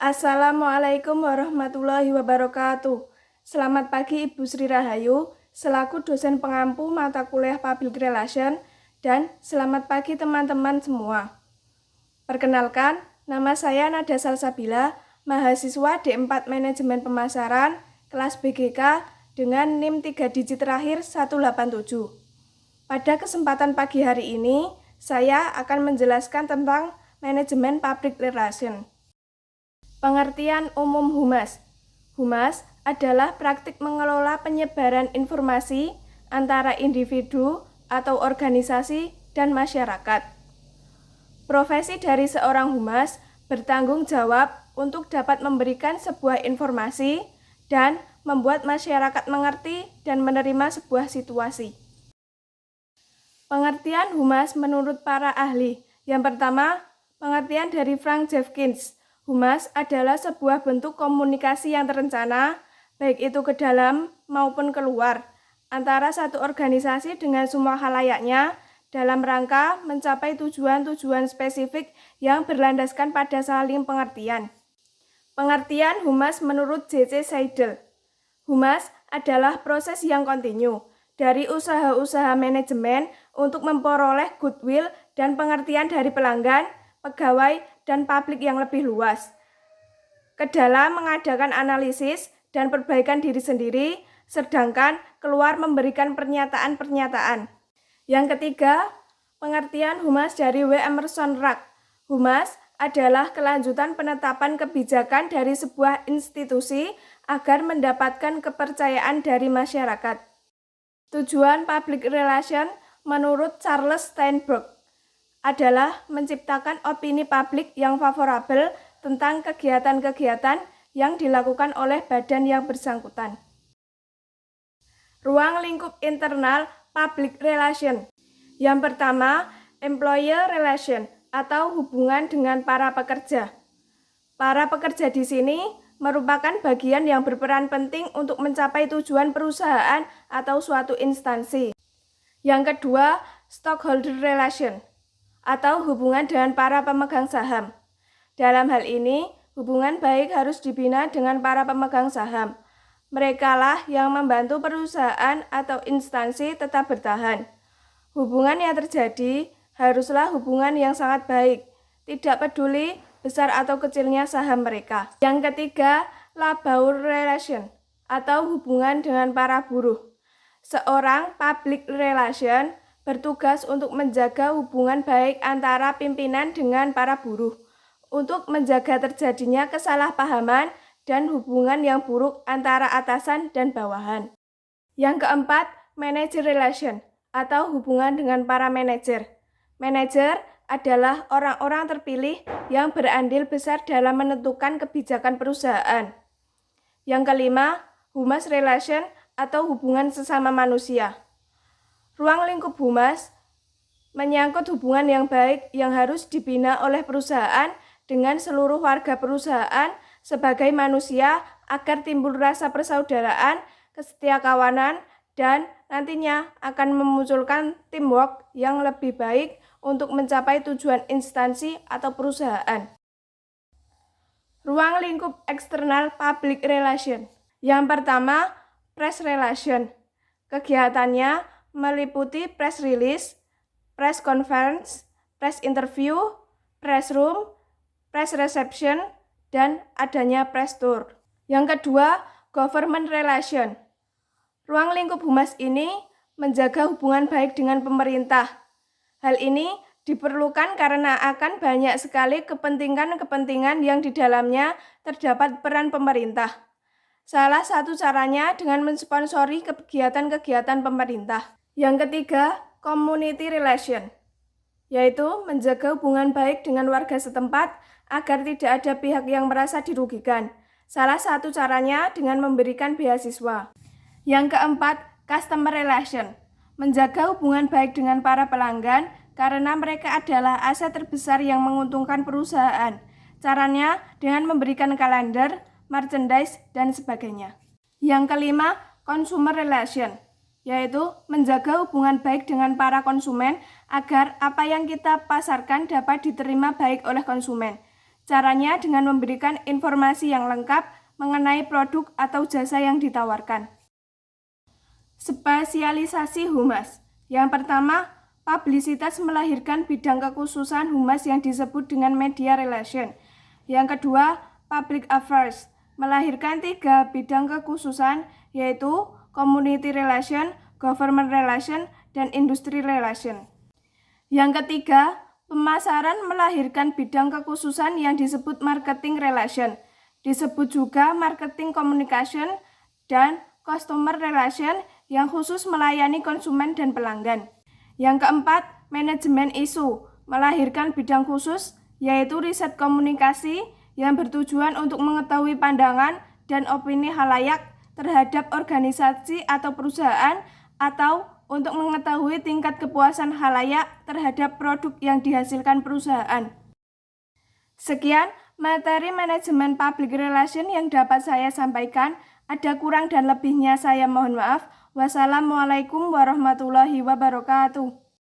Assalamualaikum warahmatullahi wabarakatuh. Selamat pagi Ibu Sri Rahayu, selaku dosen pengampu mata kuliah Public Relation, dan selamat pagi teman-teman semua. Perkenalkan, nama saya Nada Salsabila, mahasiswa D4 Manajemen Pemasaran, kelas BGK dengan NIM 3 digit terakhir 187. Pada kesempatan pagi hari ini, saya akan menjelaskan tentang manajemen public relation. Pengertian umum humas. Humas adalah praktik mengelola penyebaran informasi antara individu atau organisasi dan masyarakat. Profesi dari seorang humas bertanggung jawab untuk dapat memberikan sebuah informasi dan membuat masyarakat mengerti dan menerima sebuah situasi. Pengertian humas menurut para ahli. Yang pertama, pengertian dari Frank Jeffkins. Humas adalah sebuah bentuk komunikasi yang terencana, baik itu ke dalam maupun keluar, antara satu organisasi dengan semua khalayaknya dalam rangka mencapai tujuan-tujuan spesifik yang berlandaskan pada saling pengertian. Pengertian humas menurut J.C. Seidel. Humas adalah proses yang kontinu dari usaha-usaha manajemen untuk memperoleh goodwill dan pengertian dari pelanggan, pegawai, dan publik yang lebih luas. Ke dalam mengadakan analisis dan perbaikan diri sendiri, sedangkan keluar memberikan pernyataan-pernyataan. Yang ketiga, pengertian humas dari W. Emerson Rock. Humas adalah kelanjutan penetapan kebijakan dari sebuah institusi agar mendapatkan kepercayaan dari masyarakat. Tujuan public relation menurut Charles Steinberg adalah menciptakan opini publik yang favorabel tentang kegiatan-kegiatan yang dilakukan oleh badan yang bersangkutan. Ruang lingkup internal public relation. Yang pertama, employer relation atau hubungan dengan para pekerja. Para pekerja di sini merupakan bagian yang berperan penting untuk mencapai tujuan perusahaan atau suatu instansi. Yang kedua, stockholder relation atau hubungan dengan para pemegang saham. Dalam hal ini, hubungan baik harus dibina dengan para pemegang saham. Merekalah yang membantu perusahaan atau instansi tetap bertahan. Hubungan yang terjadi haruslah hubungan yang sangat baik, tidak peduli besar atau kecilnya saham mereka. Yang ketiga, labor relation atau hubungan dengan para buruh. Seorang public relation bertugas untuk menjaga hubungan baik antara pimpinan dengan para buruh, untuk menjaga terjadinya kesalahpahaman dan hubungan yang buruk antara atasan dan bawahan. Yang keempat, manager relation atau hubungan dengan para manajer. Manajer adalah orang-orang terpilih yang berandil besar dalam menentukan kebijakan perusahaan. Yang kelima, humas relation atau hubungan sesama manusia. Ruang lingkup humas menyangkut hubungan yang baik yang harus dibina oleh perusahaan dengan seluruh warga perusahaan sebagai manusia agar timbul rasa persaudaraan, kesetiakawanan, dan nantinya akan memunculkan teamwork yang lebih baik untuk mencapai tujuan instansi atau perusahaan. Ruang lingkup eksternal public relation. Yang pertama, press relation. Kegiatannya meliputi press release, press conference, press interview, press room, press reception, dan adanya press tour. Yang kedua, government relation. Ruang lingkup humas ini menjaga hubungan baik dengan pemerintah. Hal ini diperlukan karena akan banyak sekali kepentingan-kepentingan yang di dalamnya terdapat peran pemerintah. Salah satu caranya dengan mensponsori kegiatan-kegiatan pemerintah. Yang ketiga, community relation, yaitu menjaga hubungan baik dengan warga setempat agar tidak ada pihak yang merasa dirugikan. Salah satu caranya dengan memberikan beasiswa. Yang keempat, customer relation, menjaga hubungan baik dengan para pelanggan karena mereka adalah aset terbesar yang menguntungkan perusahaan. Caranya dengan memberikan kalender, merchandise, dan sebagainya. Yang kelima, consumer relation, yaitu menjaga hubungan baik dengan para konsumen agar apa yang kita pasarkan dapat diterima baik oleh konsumen. Caranya dengan memberikan informasi yang lengkap mengenai produk atau jasa yang ditawarkan. Spesialisasi humas. Yang pertama, publisitas melahirkan bidang kekhususan humas yang disebut dengan media relation. Yang kedua, public affairs melahirkan 3 bidang kekhususan, yaitu community relation, government relation, dan industry relation. Yang ketiga, pemasaran melahirkan bidang kekhususan yang disebut marketing relation, disebut juga marketing communication, dan customer relation yang khusus melayani konsumen dan pelanggan. Yang keempat, manajemen isu melahirkan bidang khusus, yaitu riset komunikasi yang bertujuan untuk mengetahui pandangan dan opini khalayak terhadap organisasi atau perusahaan, atau untuk mengetahui tingkat kepuasan khalayak terhadap produk yang dihasilkan perusahaan. Sekian materi manajemen public relation yang dapat saya sampaikan. Ada kurang dan lebihnya saya mohon maaf. Wassalamualaikum warahmatullahi wabarakatuh.